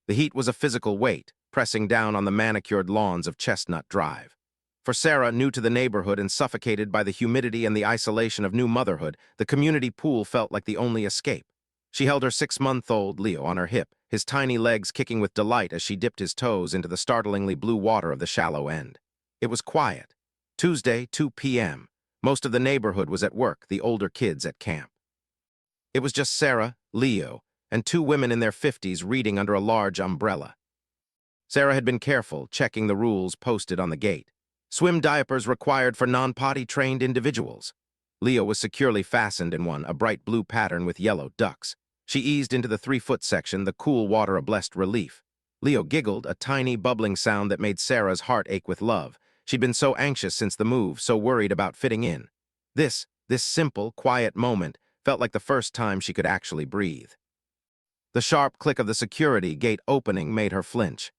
The heat was a physical weight, pressing down on the manicured lawns of Chestnut Drive. For Sarah, new to the neighborhood and suffocated by the humidity and the isolation of new motherhood, the community pool felt like the only escape. She held her 6-month-old Leo on her hip, his tiny legs kicking with delight as she dipped his toes into the startlingly blue water of the shallow end. It was quiet. Tuesday, 2 p.m. Most of the neighborhood was at work, the older kids at camp. It was just Sarah, Leo, and 2 women in their 50s reading under a large umbrella. Sarah had been careful, checking the rules posted on the gate. Swim diapers required for non-potty trained individuals. Leo was securely fastened in one, a bright blue pattern with yellow ducks. She eased into the 3-foot section, the cool water a blessed relief. Leo giggled, a tiny bubbling sound that made Sarah's heart ache with love. She'd been so anxious since the move, so worried about fitting in. This simple, quiet moment felt like the first time she could actually breathe. The sharp click of the security gate opening made her flinch.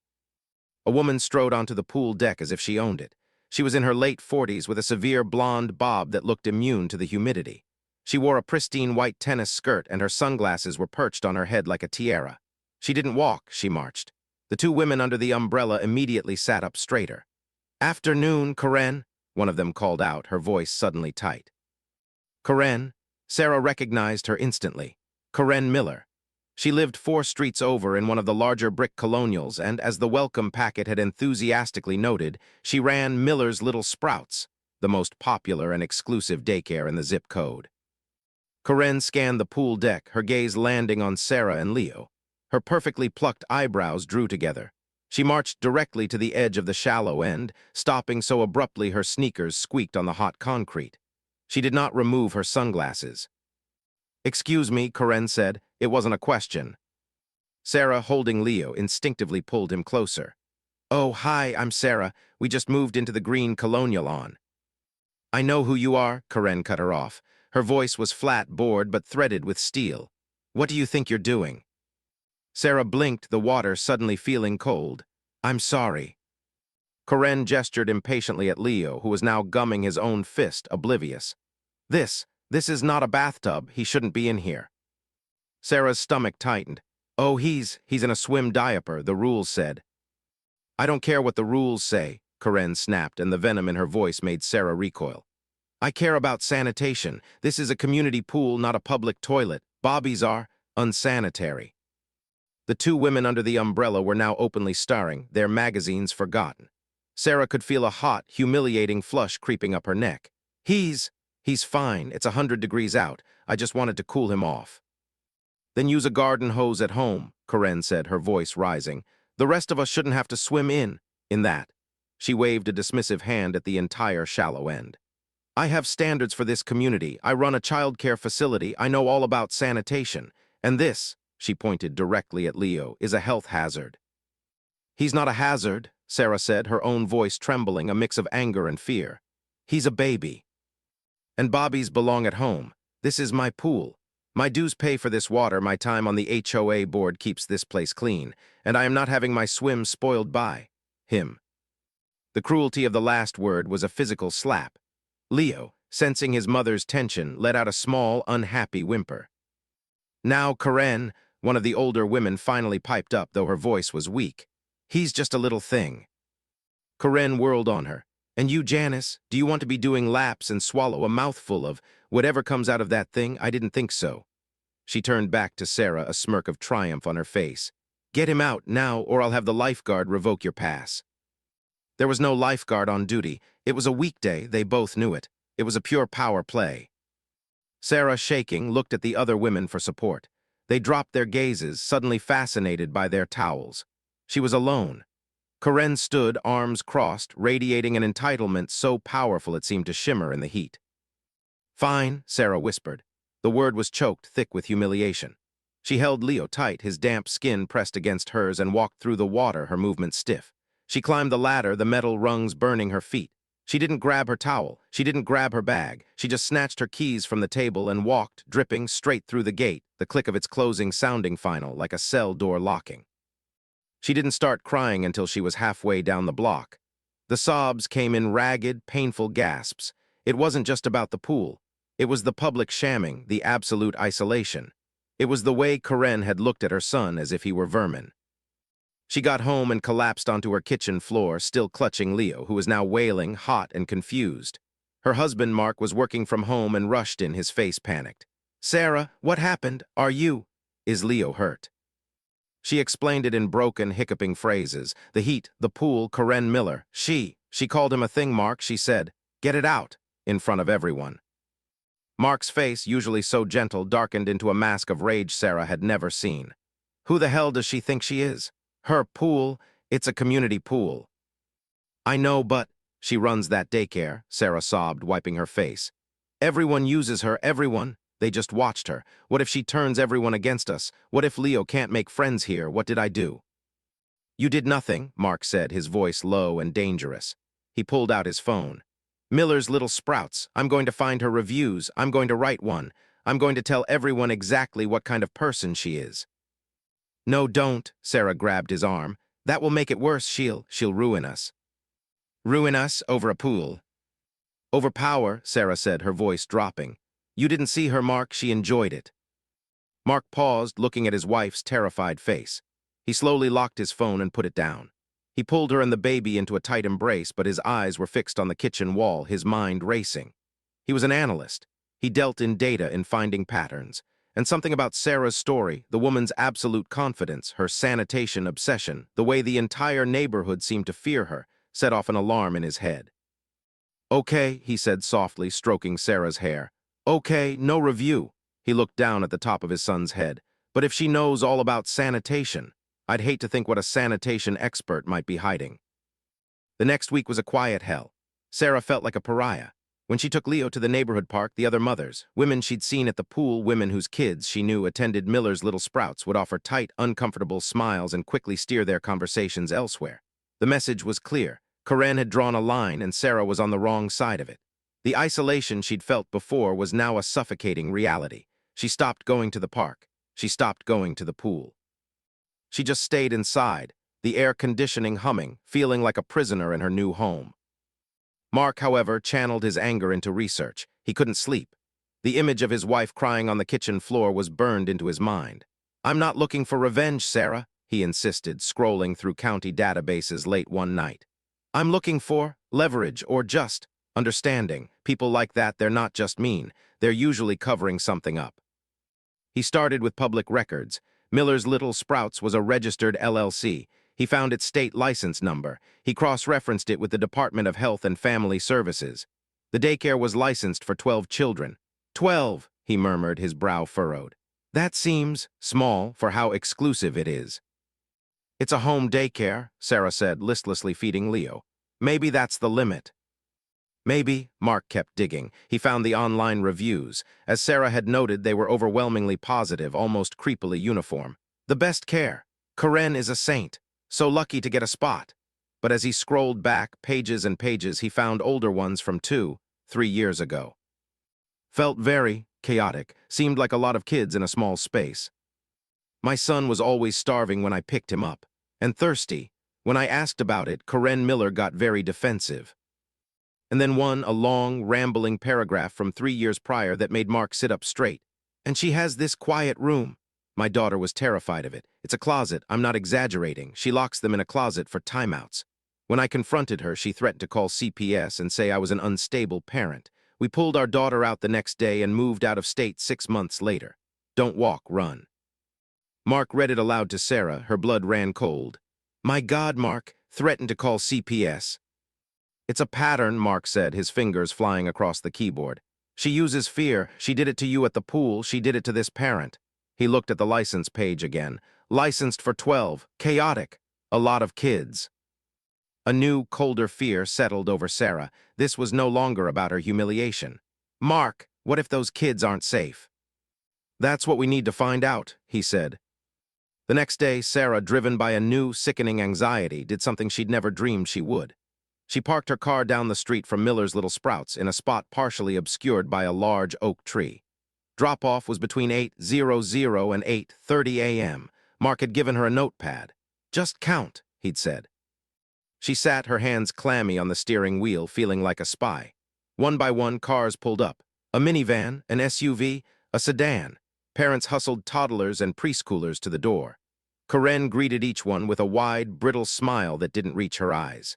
A woman strode onto the pool deck as if she owned it. She was in her late 40s with a severe blonde bob that looked immune to the humidity. She wore a pristine white tennis skirt and her sunglasses were perched on her head like a tiara. She didn't walk, she marched. The 2 women under the umbrella immediately sat up straighter. "Afternoon, Karen," one of them called out, her voice suddenly tight. Karen. Sarah recognized her instantly. Karen Miller. She lived 4 streets over in one of the larger brick colonials, and as the welcome packet had enthusiastically noted, she ran Miller's Little Sprouts, the most popular and exclusive daycare in the zip code. Karen scanned the pool deck, her gaze landing on Sarah and Leo. Her perfectly plucked eyebrows drew together. She marched directly to the edge of the shallow end, stopping so abruptly her sneakers squeaked on the hot concrete. She did not remove her sunglasses. "Excuse me," Karen said. It wasn't a question. Sarah, holding Leo, instinctively pulled him closer. "Oh, hi, I'm Sarah. We just moved into the green colonial on." "I know who you are," Karen cut her off. Her voice was flat, bored, but threaded with steel. "What do you think you're doing?" Sarah blinked, the water suddenly feeling cold. "I'm sorry." Karen gestured impatiently at Leo, who was now gumming his own fist, oblivious. This is not a bathtub. He shouldn't be in here." Sarah's stomach tightened. "Oh, he's in a swim diaper, the rules said." "I don't care what the rules say," Karen snapped, and the venom in her voice made Sarah recoil. "I care about sanitation. This is a community pool, not a public toilet. Bobbies are unsanitary." The 2 women under the umbrella were now openly starring, their magazines forgotten. Sarah could feel a hot, humiliating flush creeping up her neck. He's fine. It's 100 degrees out. I just wanted to cool him off." "Then use a garden hose at home," Karen said, her voice rising. "The rest of us shouldn't have to swim in that." She waved a dismissive hand at the entire shallow end. "I have standards for this community. I run a child care facility. I know all about sanitation. And this," she pointed directly at Leo, "is a health hazard." "He's not a hazard," Sarah said, her own voice trembling, a mix of anger and fear. "He's a baby. And Bobbies belong at home. This is my pool. My dues pay for this water, my time on the HOA board keeps this place clean, and I am not having my swim spoiled by him." The cruelty of the last word was a physical slap. Leo, sensing his mother's tension, let out a small, unhappy whimper. "Now, Karen," one of the older women finally piped up, though her voice was weak. "He's just a little thing." Karen whirled on her. "And you, Janice, do you want to be doing laps and swallow a mouthful of whatever comes out of that thing? I didn't think so." She turned back to Sarah, a smirk of triumph on her face. "Get him out now, or I'll have the lifeguard revoke your pass." There was no lifeguard on duty. It was a weekday, they both knew it. It was a pure power play. Sarah, shaking, looked at the other women for support. They dropped their gazes, suddenly fascinated by their towels. She was alone. Karen stood, arms crossed, radiating an entitlement so powerful it seemed to shimmer in the heat. "Fine," Sarah whispered. The word was choked, thick with humiliation. She held Leo tight, his damp skin pressed against hers, and walked through the water, her movements stiff. She climbed the ladder, the metal rungs burning her feet. She didn't grab her towel. She didn't grab her bag. She just snatched her keys from the table and walked, dripping, straight through the gate, the click of its closing sounding final, like a cell door locking. She didn't start crying until she was halfway down the block. The sobs came in ragged, painful gasps. It wasn't just about the pool. It was the public shamming, the absolute isolation. It was the way Karen had looked at her son as if he were vermin. She got home and collapsed onto her kitchen floor, still clutching Leo, who was now wailing, hot and confused. Her husband, Mark, was working from home and rushed in, his face panicked. "Sarah, what happened? Are you? Is Leo hurt?" She explained it in broken, hiccuping phrases. The heat, the pool, Corinne Miller. She called him a thing, Mark, she said. "Get it out," in front of everyone. Mark's face, usually so gentle, darkened into a mask of rage Sarah had never seen. Who the hell does she think she is? Her pool? It's a community pool. "I know, but—" "She runs that daycare," Sarah sobbed, wiping her face. "Everyone uses her, everyone. They just watched her. What if she turns everyone against us? What if Leo can't make friends here? What did I do?" "You did nothing," Mark said, his voice low and dangerous. He pulled out his phone. "Miller's little sprouts. I'm going to find her reviews. I'm going to write one. I'm going to tell everyone exactly what kind of person she is." "No, don't," Sarah grabbed his arm. "That will make it worse. She'll ruin us." "Ruin us over a pool?" "Overpower," Sarah said, her voice dropping. "You didn't see her, Mark. She enjoyed it." Mark paused, looking at his wife's terrified face. He slowly locked his phone and put it down. He pulled her and the baby into a tight embrace, but his eyes were fixed on the kitchen wall, his mind racing. He was an analyst. He dealt in data, in finding patterns. And something about Sarah's story, the woman's absolute confidence, her sanitation obsession, the way the entire neighborhood seemed to fear her, set off an alarm in his head. "Okay," he said softly, stroking Sarah's hair. "Okay, no review." He looked down at the top of his son's head. "But if she knows all about sanitation, I'd hate to think what a sanitation expert might be hiding." The next week was a quiet hell. Sarah felt like a pariah. When she took Leo to the neighborhood park, the other mothers, women she'd seen at the pool, women whose kids she knew attended Miller's Little Sprouts, would offer tight, uncomfortable smiles and quickly steer their conversations elsewhere. The message was clear. Corinne had drawn a line, and Sarah was on the wrong side of it. The isolation she'd felt before was now a suffocating reality. She stopped going to the park. She stopped going to the pool. She just stayed inside, the air conditioning humming, feeling like a prisoner in her new home. Mark, however, channeled his anger into research. He couldn't sleep. The image of his wife crying on the kitchen floor was burned into his mind. "I'm not looking for revenge, Sarah," he insisted, scrolling through county databases late one night. "I'm looking for leverage or just understanding. People like that, they're not just mean. They're usually covering something up." He started with public records. Miller's Little Sprouts was a registered LLC. He found its state license number. He cross-referenced it with the Department of Health and Family Services. The daycare was licensed for 12 children. 12, he murmured, his brow furrowed. "That seems small for how exclusive it is." "It's a home daycare," Sarah said, listlessly feeding Leo. "Maybe that's the limit." "Maybe," Mark kept digging. He found the online reviews. As Sarah had noted, they were overwhelmingly positive, almost creepily uniform. "The best care. Corinne is a saint. So lucky to get a spot." But as he scrolled back, pages and pages, he found older ones from 2, 3 years ago. Felt very chaotic, seemed like a lot of kids in a small space. "My son was always starving when I picked him up, and thirsty. When I asked about it, Corinne Miller got very defensive." And then a long, rambling paragraph from 3 years prior that made Mark sit up straight. "And she has this quiet room. My daughter was terrified of it. It's a closet, I'm not exaggerating. She locks them in a closet for timeouts. When I confronted her, she threatened to call CPS and say I was an unstable parent. We pulled our daughter out the next day and moved out of state 6 months later. Don't walk, run." Mark read it aloud to Sarah. Her blood ran cold. "My God, Mark, threatened to call CPS. "It's a pattern," Mark said, his fingers flying across the keyboard. "She uses fear. She did it to you at the pool. She did it to this parent." He looked at the license page again. "Licensed for 12. Chaotic. A lot of kids." A new, colder fear settled over Sarah. This was no longer about her humiliation. "Mark, what if those kids aren't safe?" "That's what we need to find out," he said. The next day, Sarah, driven by a new, sickening anxiety, did something she'd never dreamed she would. She parked her car down the street from Miller's Little Sprouts in a spot partially obscured by a large oak tree. Drop-off was between 8:00 and 8:30 a.m. Mark had given her a notepad. "Just count," he'd said. She sat, her hands clammy on the steering wheel, feeling like a spy. One by one, cars pulled up. A minivan, an SUV, a sedan. Parents hustled toddlers and preschoolers to the door. Corinne greeted each one with a wide, brittle smile that didn't reach her eyes.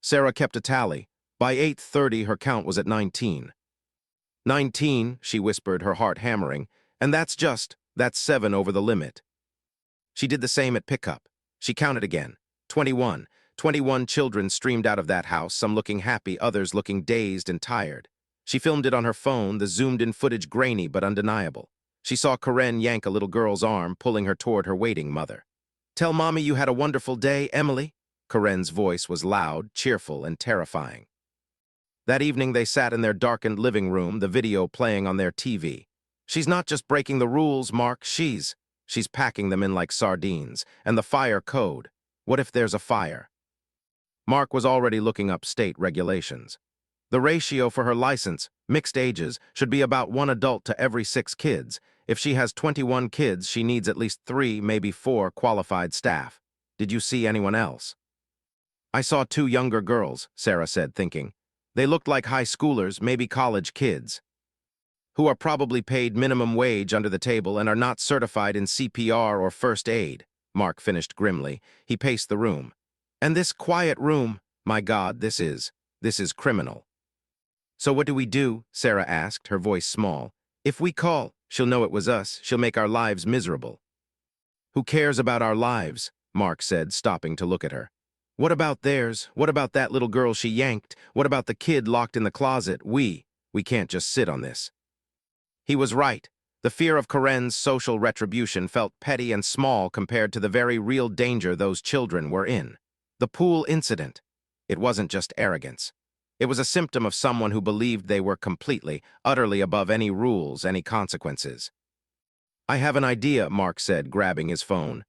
Sarah kept a tally. By 8:30, her count was at 19. 19, she whispered, her heart hammering, and that's 7 over the limit. She did the same at pickup. She counted again. 21. 21 children streamed out of that house, some looking happy, others looking dazed and tired. She filmed it on her phone, the zoomed-in footage grainy but undeniable. She saw Corinne yank a little girl's arm, pulling her toward her waiting mother. "Tell Mommy you had a wonderful day, Emily." Corinne's voice was loud, cheerful, and terrifying. That evening they sat in their darkened living room, the video playing on their TV. "She's not just breaking the rules, Mark, she's packing them in like sardines. And the fire code. What if there's a fire?" Mark was already looking up state regulations. The ratio for her license, mixed ages, should be about 1 adult to every 6 kids. If she has 21 kids, she needs at least 3, maybe 4 qualified staff. Did you see anyone else? "I saw 2 younger girls," Sarah said, thinking. "They looked like high schoolers, maybe college kids, who are probably paid minimum wage under the table and are not certified in CPR or first aid." Mark finished grimly. He paced the room. "And this quiet room, my God, this is criminal." "So what do we do?" Sarah asked, her voice small. "If we call, she'll know it was us. She'll make our lives miserable." "Who cares about our lives?" Mark said, stopping to look at her. "What about theirs? What about that little girl she yanked? What about the kid locked in the closet? We can't just sit on this." He was right. The fear of Corinne's social retribution felt petty and small compared to the very real danger those children were in. The pool incident. It wasn't just arrogance. It was a symptom of someone who believed they were completely, utterly above any rules, any consequences. "I have an idea," Mark said, grabbing his phone.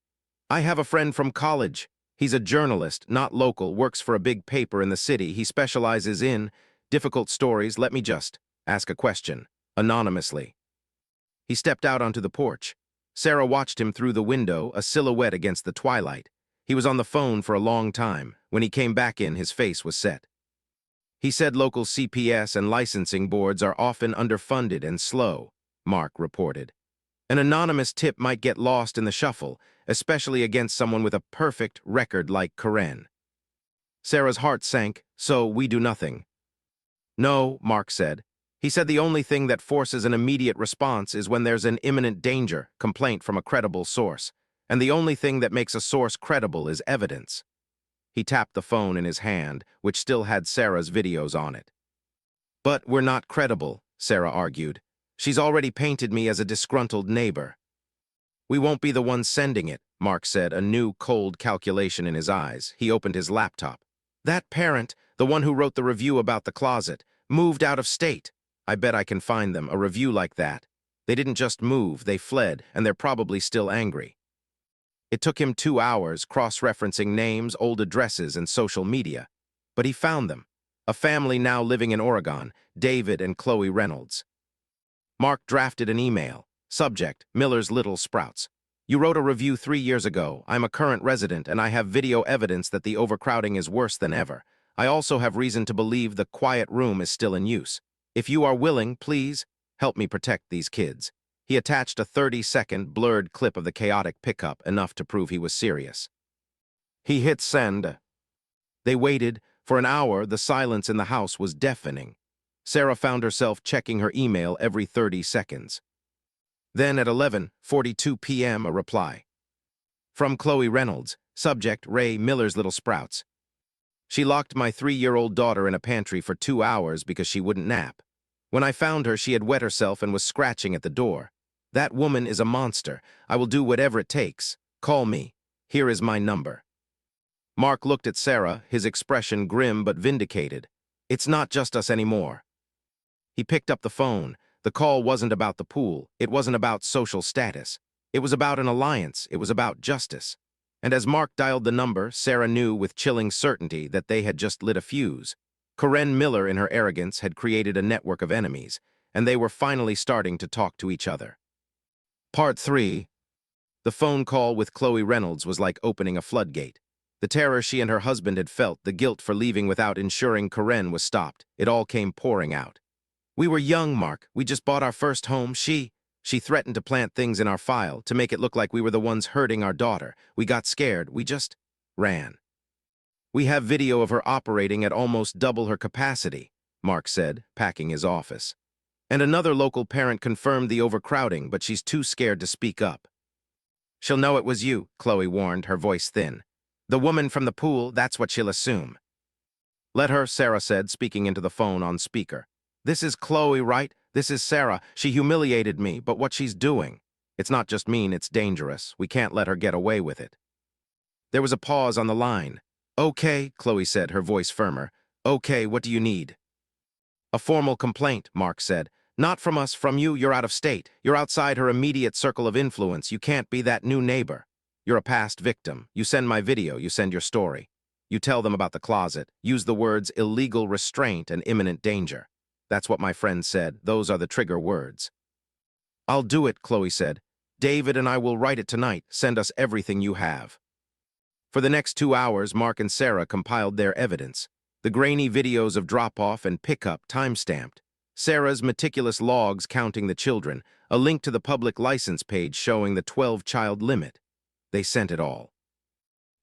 "I have a friend from college. He's a journalist, not local, works for a big paper in the city. He specializes in difficult stories. Let me just ask a question, anonymously." He stepped out onto the porch. Sarah watched him through the window, a silhouette against the twilight. He was on the phone for a long time. When he came back in, his face was set. "He said local CPS and licensing boards are often underfunded and slow," Mark reported. "An anonymous tip might get lost in the shuffle, especially against someone with a perfect record like Corinne." Sarah's heart sank. "So we do nothing?" "No," Mark said. He said the only thing that forces an immediate response is when there's an imminent danger, complaint from a credible source. And the only thing that makes a source credible is evidence. He tapped the phone in his hand, which still had Sarah's videos on it. "But we're not credible," Sarah argued. "She's already painted me as a disgruntled neighbor." "We won't be the ones sending it," Mark said, a new, cold calculation in his eyes. He opened his laptop. "That parent, the one who wrote the review about the closet, moved out of state. I bet I can find them, a review like that. They didn't just move, they fled, and they're probably still angry." It took him 2 hours, cross-referencing names, old addresses, and social media. But he found them. A family now living in Oregon, David and Chloe Reynolds. Mark drafted an email. Subject, Miller's Little Sprouts. "You wrote a review 3 years ago. I'm a current resident, and I have video evidence that the overcrowding is worse than ever. I also have reason to believe the quiet room is still in use. If you are willing, please, help me protect these kids." He attached a 30-second blurred clip of the chaotic pickup, enough to prove he was serious. He hit send. They waited. For an hour, the silence in the house was deafening. Sarah found herself checking her email every 30 seconds. Then at 11:42 p.m., a reply. "From Chloe Reynolds. Subject, Ray Miller's Little Sprouts. She locked my 3-year-old daughter in a pantry for 2 hours because she wouldn't nap. When I found her, she had wet herself and was scratching at the door. That woman is a monster. I will do whatever it takes. Call me. Here is my number." Mark looked at Sarah, his expression grim but vindicated. "It's not just us anymore." He picked up the phone. The call wasn't about the pool. It wasn't about social status. It was about an alliance. It was about justice. And as Mark dialed the number, Sarah knew with chilling certainty that they had just lit a fuse. Corinne Miller, in her arrogance, had created a network of enemies, and they were finally starting to talk to each other. Part 3. The phone call with Chloe Reynolds was like opening a floodgate. The terror she and her husband had felt, the guilt for leaving without ensuring Corinne was stopped, it all came pouring out. "We were young, Mark. We just bought our first home. She threatened to plant things in our file to make it look like we were the ones hurting our daughter. We got scared. We just ran. We have video of her operating at almost double her capacity, Mark said, packing his office. And another local parent confirmed the overcrowding, but she's too scared to speak up. She'll know it was you, Chloe warned, her voice thin. The woman from the pool, that's what she'll assume. Let her, Sarah said, speaking into the phone on speaker. This is Chloe, right? This is Sarah. She humiliated me, but what she's doing. It's not just mean, it's dangerous. We can't let her get away with it. There was a pause on the line. Okay, Chloe said, her voice firmer. Okay, what do you need? A formal complaint, Mark said. Not from us, from you. You're out of state. You're outside her immediate circle of influence. You can't be that new neighbor. You're a past victim. You send my video. You send your story. You tell them about the closet. Use the words illegal restraint and imminent danger. That's what my friend said. Those are the trigger words. I'll do it, Chloe said. David and I will write it tonight. Send us everything you have. For the next 2 hours, Mark and Sarah compiled their evidence. The grainy videos of drop-off and pickup time-stamped. Sarah's meticulous logs counting the children. A link to the public license page showing the 12-child limit. They sent it all.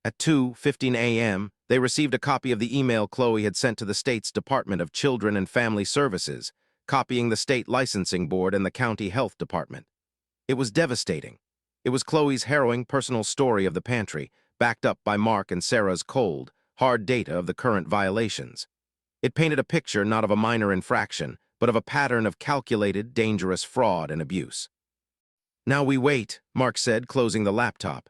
At 2:15 a.m., they received a copy of the email Chloe had sent to the state's Department of Children and Family Services, copying the state licensing board and the county health department. It was devastating. It was Chloe's harrowing personal story of the pantry, backed up by Mark and Sarah's cold, hard data of the current violations. It painted a picture not of a minor infraction, but of a pattern of calculated, dangerous fraud and abuse. Now we wait, Mark said, closing the laptop.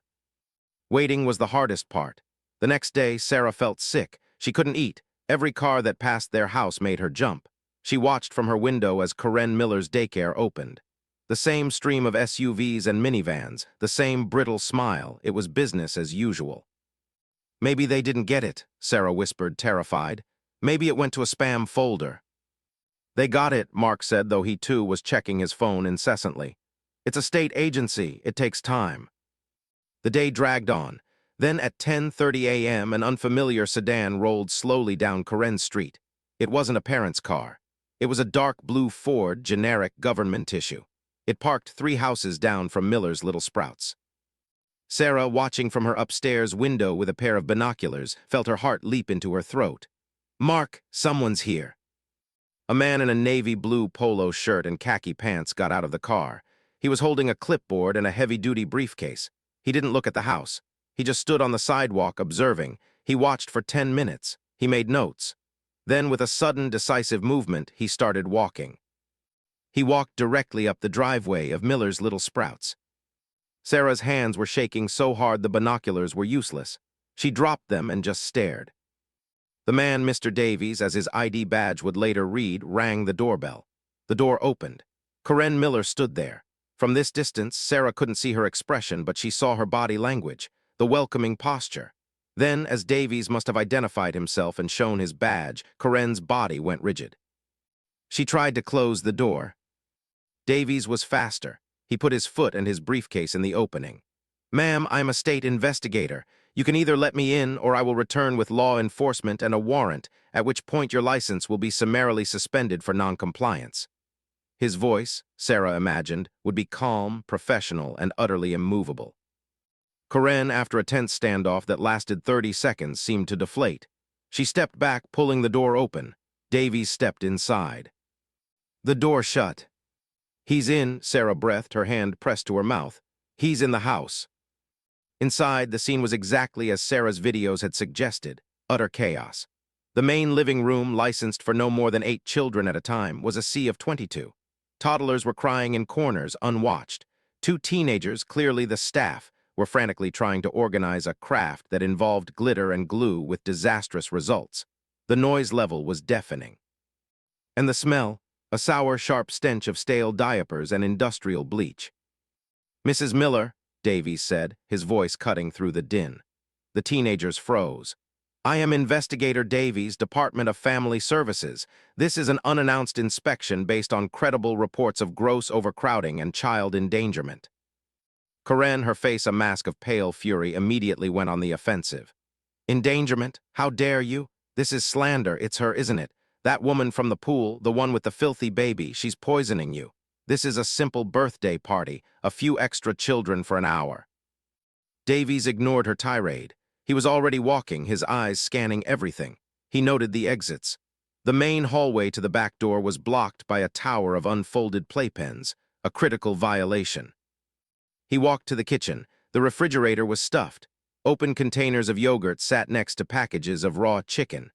Waiting was the hardest part. The next day, Sarah felt sick. She couldn't eat. Every car that passed their house made her jump. She watched from her window as Corinne Miller's daycare opened. The same stream of SUVs and minivans, the same brittle smile. It was business as usual. Maybe they didn't get it, Sarah whispered, terrified. Maybe it went to a spam folder. They got it, Mark said, though he too was checking his phone incessantly. It's a state agency. It takes time. The day dragged on. Then at 10:30 a.m., an unfamiliar sedan rolled slowly down Corinne's street. It wasn't a parent's car. It was a dark blue Ford, generic government issue. It parked 3 houses down from Miller's Little Sprouts. Sarah, watching from her upstairs window with a pair of binoculars, felt her heart leap into her throat. Mark, someone's here. A man in a navy blue polo shirt and khaki pants got out of the car. He was holding a clipboard and a heavy-duty briefcase. He didn't look at the house. He just stood on the sidewalk observing. He watched for 10 minutes. He made notes. Then, with a sudden, decisive movement, he started walking. He walked directly up the driveway of Miller's Little Sprouts. Sarah's hands were shaking so hard the binoculars were useless. She dropped them and just stared. The man, Mr. Davies, as his ID badge would later read, rang the doorbell. The door opened. Corinne Miller stood there. From this distance, Sarah couldn't see her expression, but she saw her body language, the welcoming posture. Then, as Davies must have identified himself and shown his badge, Corinne's body went rigid. She tried to close the door. Davies was faster. He put his foot and his briefcase in the opening. Ma'am, I'm a state investigator. You can either let me in or I will return with law enforcement and a warrant, at which point your license will be summarily suspended for noncompliance. His voice, Sarah imagined, would be calm, professional, and utterly immovable. Corinne, after a tense standoff that lasted 30 seconds, seemed to deflate. She stepped back, pulling the door open. Davies stepped inside. The door shut. He's in, Sarah breathed, her hand pressed to her mouth. He's in the house. Inside, the scene was exactly as Sarah's videos had suggested, utter chaos. The main living room, licensed for no more than 8 children at a time, was a sea of 22. Toddlers were crying in corners, unwatched. 2 teenagers, clearly the staff, were frantically trying to organize a craft that involved glitter and glue with disastrous results. The noise level was deafening. And the smell, a sour, sharp stench of stale diapers and industrial bleach. Mrs. Miller, Davies said, his voice cutting through the din. The teenagers froze. I am Investigator Davies, Department of Family Services. This is an unannounced inspection based on credible reports of gross overcrowding and child endangerment. Corinne, her face a mask of pale fury, immediately went on the offensive. Endangerment? How dare you? This is slander. It's her, isn't it? That woman from the pool, the one with the filthy baby, she's poisoning you. This is a simple birthday party, a few extra children for an hour. Davies ignored her tirade. He was already walking, his eyes scanning everything. He noted the exits. The main hallway to the back door was blocked by a tower of unfolded playpens, a critical violation. He walked to the kitchen. The refrigerator was stuffed. Open containers of yogurt sat next to packages of raw chicken.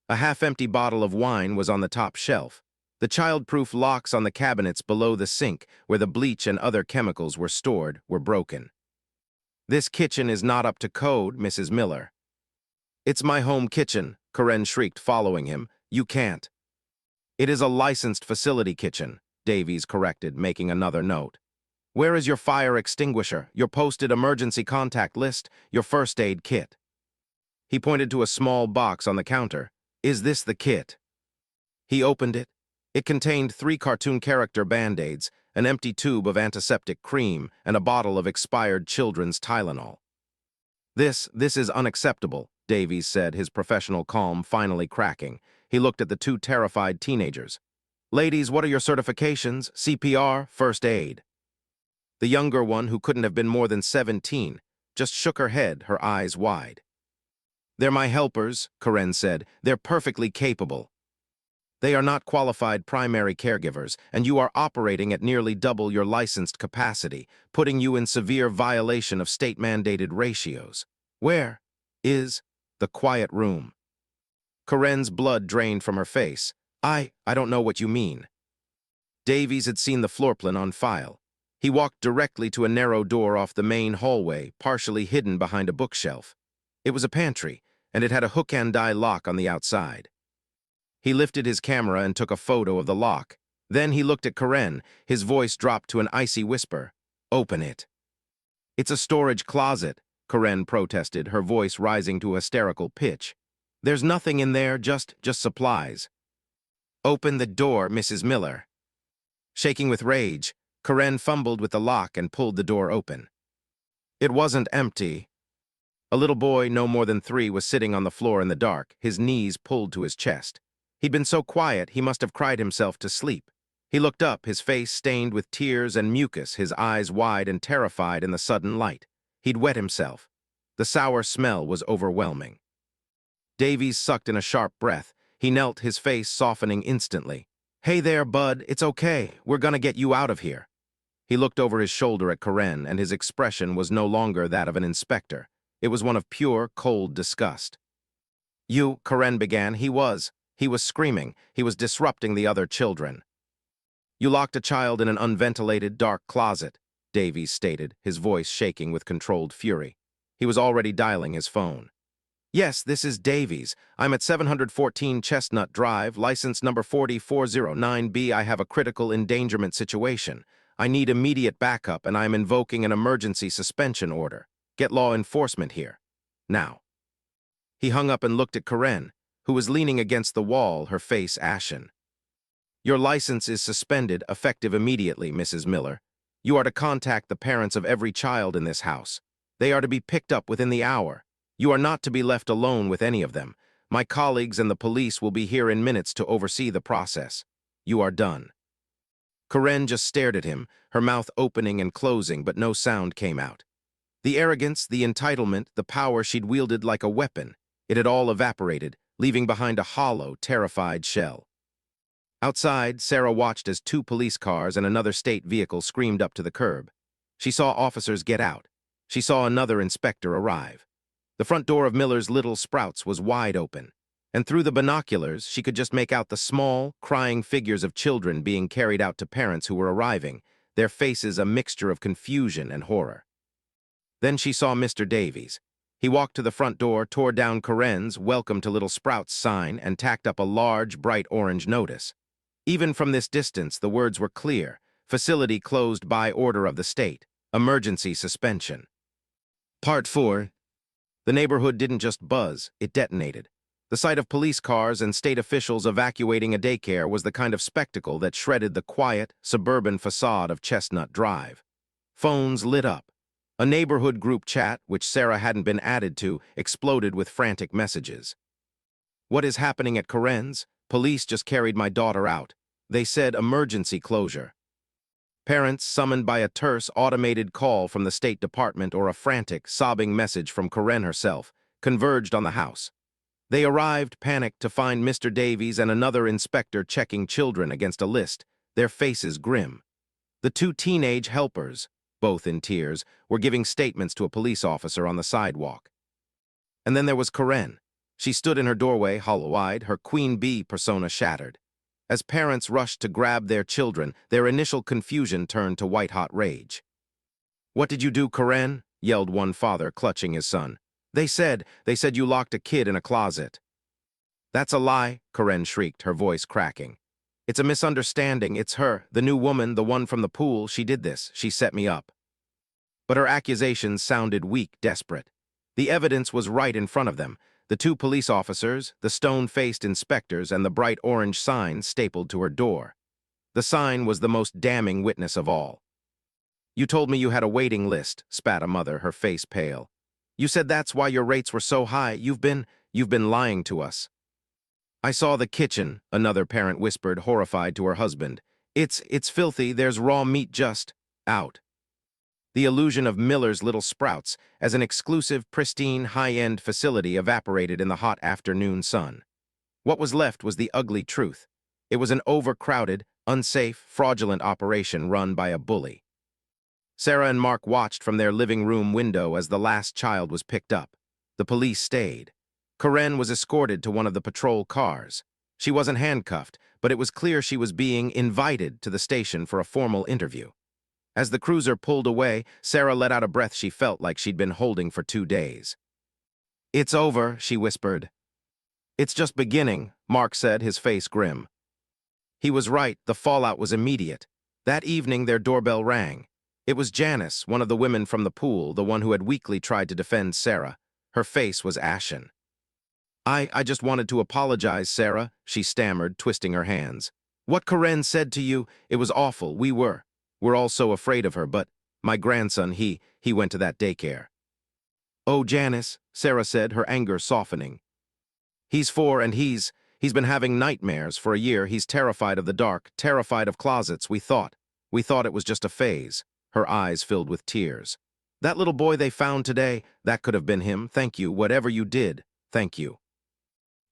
A half-empty bottle of wine was on the top shelf. The child-proof locks on the cabinets below the sink, where the bleach and other chemicals were stored, were broken. "This kitchen is not up to code, Mrs. Miller." "It's my home kitchen," Karen shrieked, following him. "You can't." "It is a licensed facility kitchen," Davies corrected, making another note. "Where is your fire extinguisher, your posted emergency contact list, your first aid kit?" He pointed to a small box on the counter. "Is this the kit?" He opened it. It contained 3 cartoon character Band-Aids, an empty tube of antiseptic cream, and a bottle of expired children's Tylenol. This is unacceptable," Davies said, his professional calm finally cracking. He looked at the 2 terrified teenagers. "Ladies, what are your certifications? CPR, first aid?" The younger one, who couldn't have been more than 17, just shook her head, her eyes wide. "They're my helpers," Karen said. "They're perfectly capable." "They are not qualified primary caregivers, and you are operating at nearly double your licensed capacity, putting you in severe violation of state-mandated ratios. Where is the quiet room?" Karen's blood drained from her face. I don't know what you mean." Davies had seen the floor plan on file. He walked directly to a narrow door off the main hallway, partially hidden behind a bookshelf. It was a pantry, and it had a hook-and-eye lock on the outside. He lifted his camera and took a photo of the lock. Then he looked at Karen. His voice dropped to an icy whisper. "Open it." "It's a storage closet," Karen protested, her voice rising to a hysterical pitch. "There's nothing in there, just supplies." "Open the door, Mrs. Miller." Shaking with rage, Karen fumbled with the lock and pulled the door open. It wasn't empty. A little boy, no more than 3, was sitting on the floor in the dark, his knees pulled to his chest. He'd been so quiet he must have cried himself to sleep. He looked up, his face stained with tears and mucus, his eyes wide and terrified in the sudden light. He'd wet himself. The sour smell was overwhelming. Davies sucked in a sharp breath. He knelt, his face softening instantly. "Hey there, bud, it's okay. We're gonna get you out of here." He looked over his shoulder at Karen, and his expression was no longer that of an inspector. It was one of pure, cold disgust. "You," Karen began. He was screaming. He was disrupting the other children. "You locked a child in an unventilated, dark closet," Davies stated, his voice shaking with controlled fury. He was already dialing his phone. "Yes, this is Davies. I'm at 714 Chestnut Drive, license number 40409B. I have a critical endangerment situation. I need immediate backup, and I am invoking an emergency suspension order. Get law enforcement here. Now." He hung up and looked at Karen, who was leaning against the wall, her face ashen. "Your license is suspended, effective immediately, Mrs. Miller. You are to contact the parents of every child in this house. They are to be picked up within the hour. You are not to be left alone with any of them. My colleagues and the police will be here in minutes to oversee the process. You are done." Karen just stared at him, her mouth opening and closing, but no sound came out. The arrogance, the entitlement, the power she'd wielded like a weapon, it had all evaporated, leaving behind a hollow, terrified shell. Outside, Sarah watched as 2 police cars and another state vehicle screamed up to the curb. She saw officers get out. She saw another inspector arrive. The front door of Miller's Little Sprouts was wide open, and through the binoculars she could just make out the small, crying figures of children being carried out to parents who were arriving, their faces a mixture of confusion and horror. Then she saw Mr. Davies. He walked to the front door, tore down Karen's "Welcome to Little Sprouts" sign, and tacked up a large, bright orange notice. Even from this distance, the words were clear: "Facility closed by order of the state. Emergency suspension." Part 4. The neighborhood didn't just buzz, it detonated. The sight of police cars and state officials evacuating a daycare was the kind of spectacle that shredded the quiet, suburban facade of Chestnut Drive. Phones lit up. A neighborhood group chat, which Sarah hadn't been added to, exploded with frantic messages. "What is happening at Karen's? Police just carried my daughter out. They said emergency closure." Parents summoned by a terse, automated call from the State Department or a frantic, sobbing message from Karen herself converged on the house. They arrived, panicked, to find Mr. Davies and another inspector checking children against a list, their faces grim. The two teenage helpers, both in tears, were giving statements to a police officer on the sidewalk. And then there was Karen. She stood in her doorway, hollow-eyed, her queen bee persona shattered. As parents rushed to grab their children, their initial confusion turned to white-hot rage. "What did you do, Karen?" yelled one father, clutching his son. They said you locked a kid in a closet." "That's a lie," Karen shrieked, her voice cracking. "It's a misunderstanding. It's her, the new woman, the one from the pool. She did this. She set me up." But her accusations sounded weak, desperate. The evidence was right in front of them. The two police officers, the stone-faced inspectors, and the bright orange sign stapled to her door. The sign was the most damning witness of all. "You told me you had a waiting list," spat a mother, her face pale. "You said that's why your rates were so high. You've been lying to us." "I saw the kitchen," another parent whispered, horrified, to her husband. It's filthy. There's raw meat just out." The illusion of Miller's Little Sprouts as an exclusive, pristine, high-end facility evaporated in the hot afternoon sun. What was left was the ugly truth. It was an overcrowded, unsafe, fraudulent operation run by a bully. Sarah and Mark watched from their living room window as the last child was picked up. The police stayed. Karen was escorted to one of the patrol cars. She wasn't handcuffed, but it was clear she was being invited to the station for a formal interview. As the cruiser pulled away, Sarah let out a breath she felt like she'd been holding for 2 days. "It's over," she whispered. "It's just beginning," Mark said, his face grim. He was right. The fallout was immediate. That evening, their doorbell rang. It was Janice, one of the women from the pool, the one who had weakly tried to defend Sarah. Her face was ashen. I just wanted to apologize, Sarah," she stammered, twisting her hands. "What Karen said to you, it was awful. We're all so afraid of her, but my grandson, he went to that daycare." "Oh, Janice," Sarah said, her anger softening. "He's 4 and he's been having nightmares for a year. He's terrified of the dark, terrified of closets. We thought it was just a phase." Her eyes filled with tears. "That little boy they found today, that could have been him. Thank you, whatever you did. Thank you."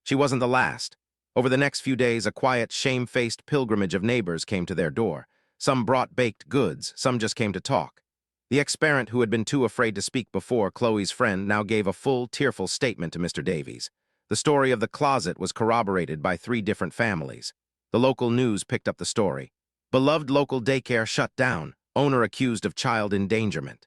She wasn't the last. Over the next few days, a quiet, shame-faced pilgrimage of neighbors came to their door. Some brought baked goods, some just came to talk. The ex-parent who had been too afraid to speak before, Chloe's friend, now gave a full, tearful statement to Mr. Davies. The story of the closet was corroborated by 3 different families. The local news picked up the story. Beloved local daycare shut down, owner accused of child endangerment.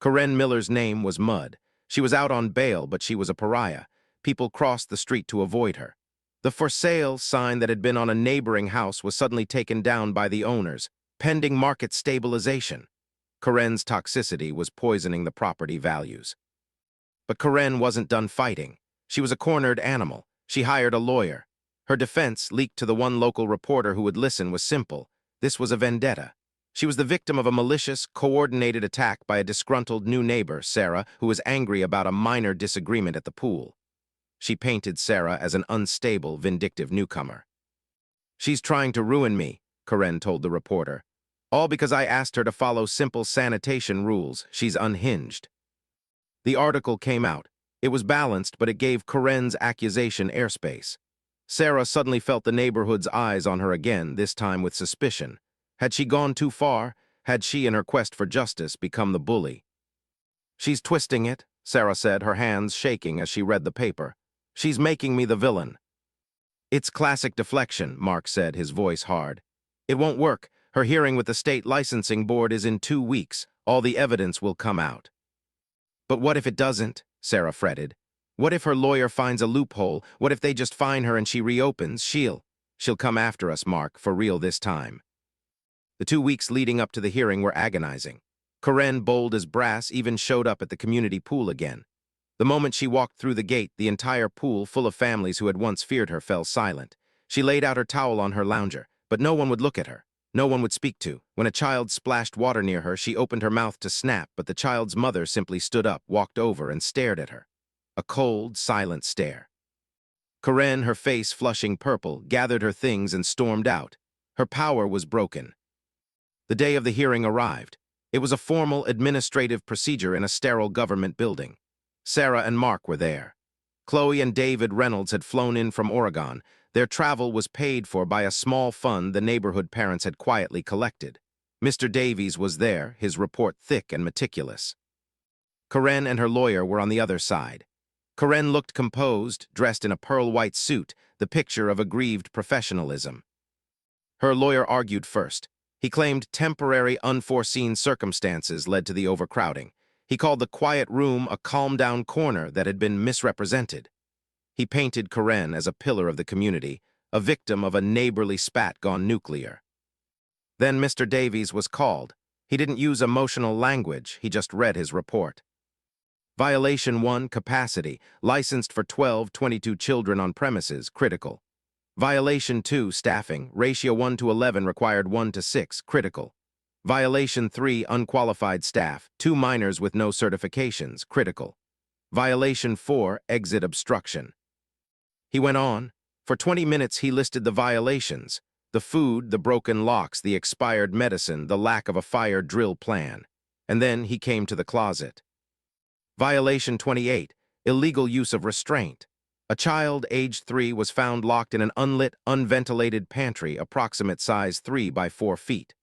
Karen Miller's name was mud. She was out on bail, but she was a pariah. People crossed the street to avoid her. The for sale sign that had been on a neighboring house was suddenly taken down by the owners, pending market stabilization. Karen's toxicity was poisoning the property values. But Karen wasn't done fighting. She was a cornered animal. She hired a lawyer. Her defense, leaked to the one local reporter who would listen, was simple. This was a vendetta. She was the victim of a malicious, coordinated attack by a disgruntled new neighbor, Sarah, who was angry about a minor disagreement at the pool. She painted Sarah as an unstable, vindictive newcomer. "She's trying to ruin me," Karen told the reporter. "All because I asked her to follow simple sanitation rules. She's unhinged." The article came out. It was balanced, but it gave Karen's accusation airspace. Sarah suddenly felt the neighborhood's eyes on her again, this time with suspicion. Had she gone too far? Had she, in her quest for justice, become the bully? "She's twisting it," Sarah said, her hands shaking as she read the paper. "She's making me the villain." "It's classic deflection," Mark said, his voice hard. "It won't work. Her hearing with the state licensing board is in 2 weeks. All the evidence will come out." "But what if it doesn't?" Sarah fretted. "What if her lawyer finds a loophole? What if they just fine her and she reopens? She'll come after us, Mark, for real this time." The 2 weeks leading up to the hearing were agonizing. Karen, bold as brass, even showed up at the community pool again. The moment she walked through the gate, the entire pool, full of families who had once feared her, fell silent. She laid out her towel on her lounger, but no one would look at her. No one would speak to. When a child splashed water near her, she opened her mouth to snap, but the child's mother simply stood up, walked over, and stared at her. A cold, silent stare. Karen, her face flushing purple, gathered her things and stormed out. Her power was broken. The day of the hearing arrived. It was a formal administrative procedure in a sterile government building. Sarah and Mark were there. Chloe and David Reynolds had flown in from Oregon. Their travel was paid for by a small fund the neighborhood parents had quietly collected. Mr. Davies was there, his report thick and meticulous. Karen and her lawyer were on the other side. Karen looked composed, dressed in a pearl-white suit, the picture of aggrieved professionalism. Her lawyer argued first. He claimed temporary, unforeseen circumstances led to the overcrowding. He called the quiet room a calm-down corner that had been misrepresented. He painted Karen as a pillar of the community, a victim of a neighborly spat gone nuclear. Then Mr. Davies was called. He didn't use emotional language, he just read his report. Violation 1, capacity, licensed for 22 children on premises, critical. Violation 2, staffing, ratio 1:11 required 1:6, critical. Violation 3, unqualified staff, 2 minors with no certifications, critical. Violation 4, exit obstruction. He went on. For 20 minutes he listed the violations: the food, the broken locks, the expired medicine, the lack of a fire drill plan. And then he came to the closet. Violation 28, illegal use of restraint. A child aged 3 was found locked in an unlit, unventilated pantry approximate size 3 by 4 feet.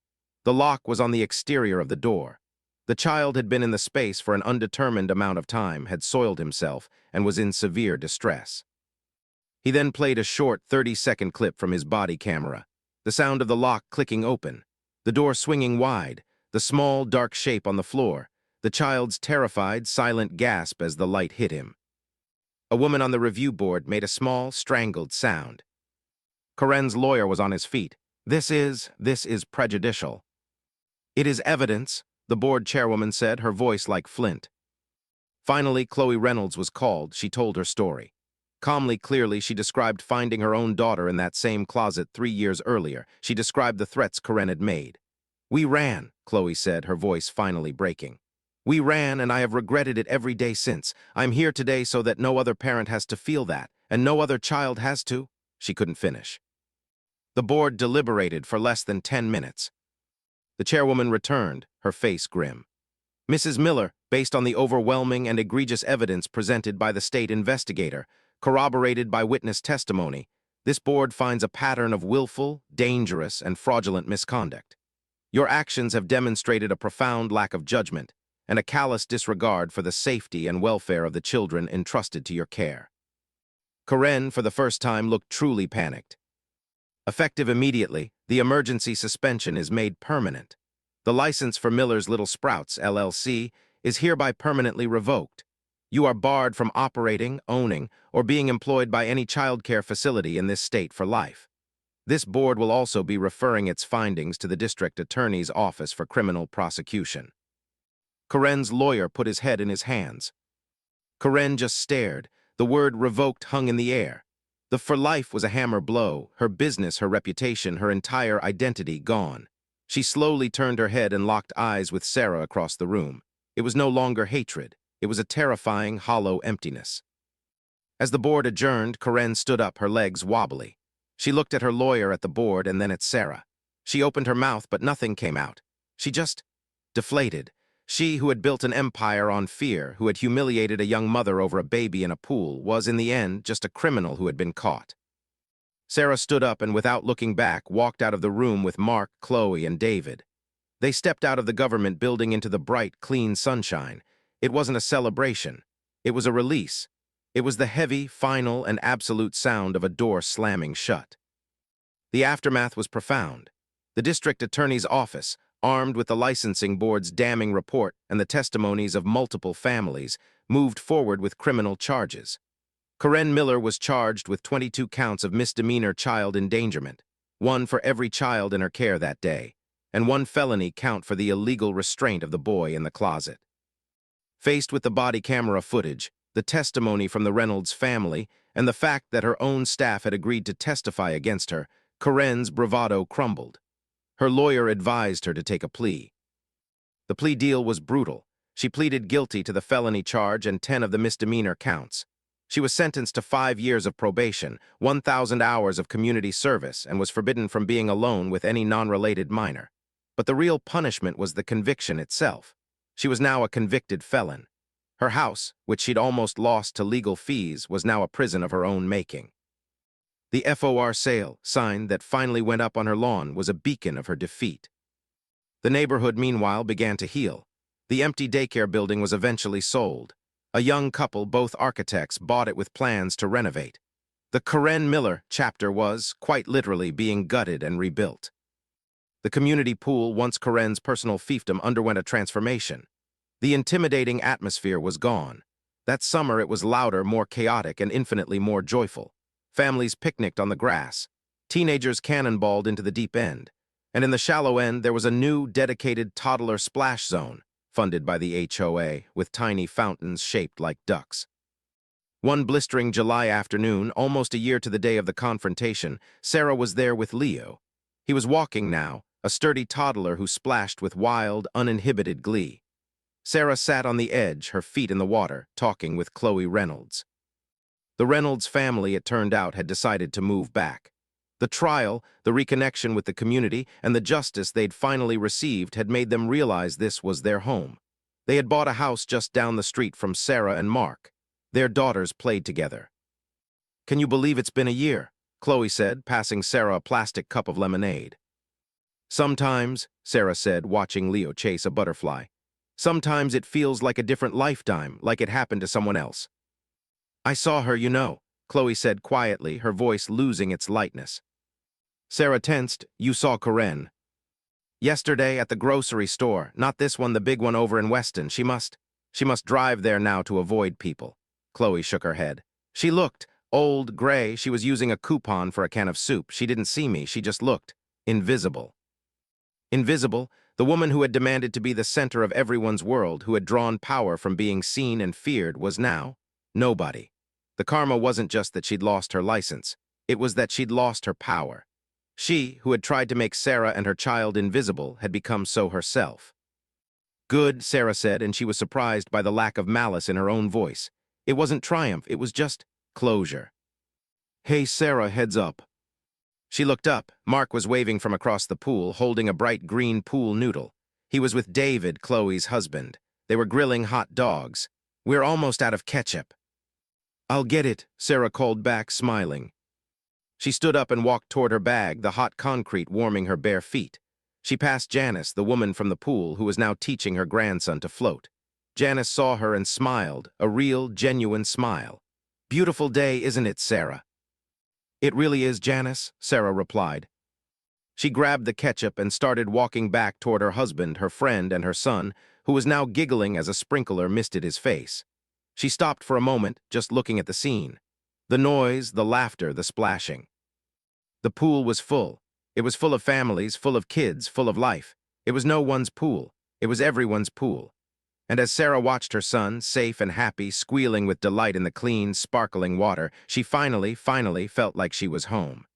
The lock was on the exterior of the door. The child had been in the space for an undetermined amount of time, had soiled himself, and was in severe distress. He then played a short 30-second clip from his body camera. The sound of the lock clicking open, the door swinging wide, the small, dark shape on the floor, the child's terrified, silent gasp as the light hit him. A woman on the review board made a small, strangled sound. Karen's lawyer was on his feet. This is prejudicial. It is evidence, the board chairwoman said, her voice like flint. Finally, Chloe Reynolds was called. She told her story. Calmly, clearly, she described finding her own daughter in that same closet 3 years earlier. She described the threats Karen had made. "We ran," Chloe said, her voice finally breaking. "We ran, and I have regretted it every day since. I'm here today so that no other parent has to feel that, and no other child has to." She couldn't finish. The board deliberated for less than 10 minutes. The chairwoman returned, her face grim. "Mrs. Miller, based on the overwhelming and egregious evidence presented by the state investigator, corroborated by witness testimony, this board finds a pattern of willful, dangerous, and fraudulent misconduct. Your actions have demonstrated a profound lack of judgment and a callous disregard for the safety and welfare of the children entrusted to your care." Karen, for the first time, looked truly panicked. Effective immediately, the emergency suspension is made permanent. The license for Miller's Little Sprouts, LLC, is hereby permanently revoked. You are barred from operating, owning, or being employed by any child care facility in this state for life. This board will also be referring its findings to the District Attorney's Office for Criminal Prosecution. Karen's lawyer put his head in his hands. Karen just stared. The word revoked hung in the air. The for life was a hammer blow, her business, her reputation, her entire identity gone. She slowly turned her head and locked eyes with Sarah across the room. It was no longer hatred. It was a terrifying, hollow emptiness. As the board adjourned, Karen stood up, her legs wobbly. She looked at her lawyer, at the board, and then at Sarah. She opened her mouth, but nothing came out. She just deflated. She, who had built an empire on fear, who had humiliated a young mother over a baby in a pool, was, in the end, just a criminal who had been caught. Sarah stood up and, without looking back, walked out of the room with Mark, Chloe, and David. They stepped out of the government building into the bright, clean sunshine. It wasn't a celebration. It was a release. It was the heavy, final, and absolute sound of a door slamming shut. The aftermath was profound. The district attorney's office, armed with the licensing board's damning report and the testimonies of multiple families, moved forward with criminal charges. Karen Miller was charged with 22 counts of misdemeanor child endangerment, 1 for every child in her care that day, and 1 felony count for the illegal restraint of the boy in the closet. Faced with the body camera footage, the testimony from the Reynolds family, and the fact that her own staff had agreed to testify against her, Karen's bravado crumbled. Her lawyer advised her to take a plea. The plea deal was brutal. She pleaded guilty to the felony charge and 10 of the misdemeanor counts. She was sentenced to 5 years of probation, 1,000 hours of community service, and was forbidden from being alone with any non-related minor. But the real punishment was the conviction itself. She was now a convicted felon. Her house, which she'd almost lost to legal fees, was now a prison of her own making. The for sale sign that finally went up on her lawn was a beacon of her defeat. The neighborhood, meanwhile, began to heal. The empty daycare building was eventually sold. A young couple, both architects, bought it with plans to renovate. The Karen Miller chapter was, quite literally, being gutted and rebuilt. The community pool, once Karen's personal fiefdom, underwent a transformation. The intimidating atmosphere was gone. That summer it was louder, more chaotic, and infinitely more joyful. Families picnicked on the grass. Teenagers cannonballed into the deep end. And in the shallow end there was a new, dedicated toddler splash zone, funded by the HOA, with tiny fountains shaped like ducks. One blistering July afternoon, almost a year to the day of the confrontation, Sarah was there with Leo. He was walking now, a sturdy toddler who splashed with wild, uninhibited glee. Sarah sat on the edge, her feet in the water, talking with Chloe Reynolds. The Reynolds family, it turned out, had decided to move back. The trial, the reconnection with the community, and the justice they'd finally received had made them realize this was their home. They had bought a house just down the street from Sarah and Mark. Their daughters played together. "Can you believe it's been a year?" Chloe said, passing Sarah a plastic cup of lemonade. "Sometimes," Sarah said, watching Leo chase a butterfly, "sometimes it feels like a different lifetime, like it happened to someone else." "I saw her, you know," Chloe said quietly, her voice losing its lightness. Sarah tensed. "You saw Karen?" "Yesterday at the grocery store, not this one, the big one over in Weston. She must drive there now to avoid people." Chloe shook her head. "She looked old, gray. She was using a coupon for a can of soup. She didn't see me. She just looked invisible." Invisible, the woman who had demanded to be the center of everyone's world, who had drawn power from being seen and feared, was now nobody. The karma wasn't just that she'd lost her license. It was that she'd lost her power. She, who had tried to make Sarah and her child invisible, had become so herself. "Good," Sarah said, and she was surprised by the lack of malice in her own voice. It wasn't triumph, it was just closure. "Hey, Sarah, heads up." She looked up. Mark was waving from across the pool, holding a bright green pool noodle. He was with David, Chloe's husband. They were grilling hot dogs. "We're almost out of ketchup." "I'll get it," Sarah called back, smiling. She stood up and walked toward her bag, the hot concrete warming her bare feet. She passed Janice, the woman from the pool, who was now teaching her grandson to float. Janice saw her and smiled, a real, genuine smile. "Beautiful day, isn't it, Sarah?" "It really is, Janice," Sarah replied. She grabbed the ketchup and started walking back toward her husband, her friend, and her son, who was now giggling as a sprinkler misted his face. She stopped for a moment, just looking at the scene. The noise, the laughter, the splashing. The pool was full. It was full of families, full of kids, full of life. It was no one's pool. It was everyone's pool. And as Sarah watched her son, safe and happy, squealing with delight in the clean, sparkling water, she finally felt like she was home.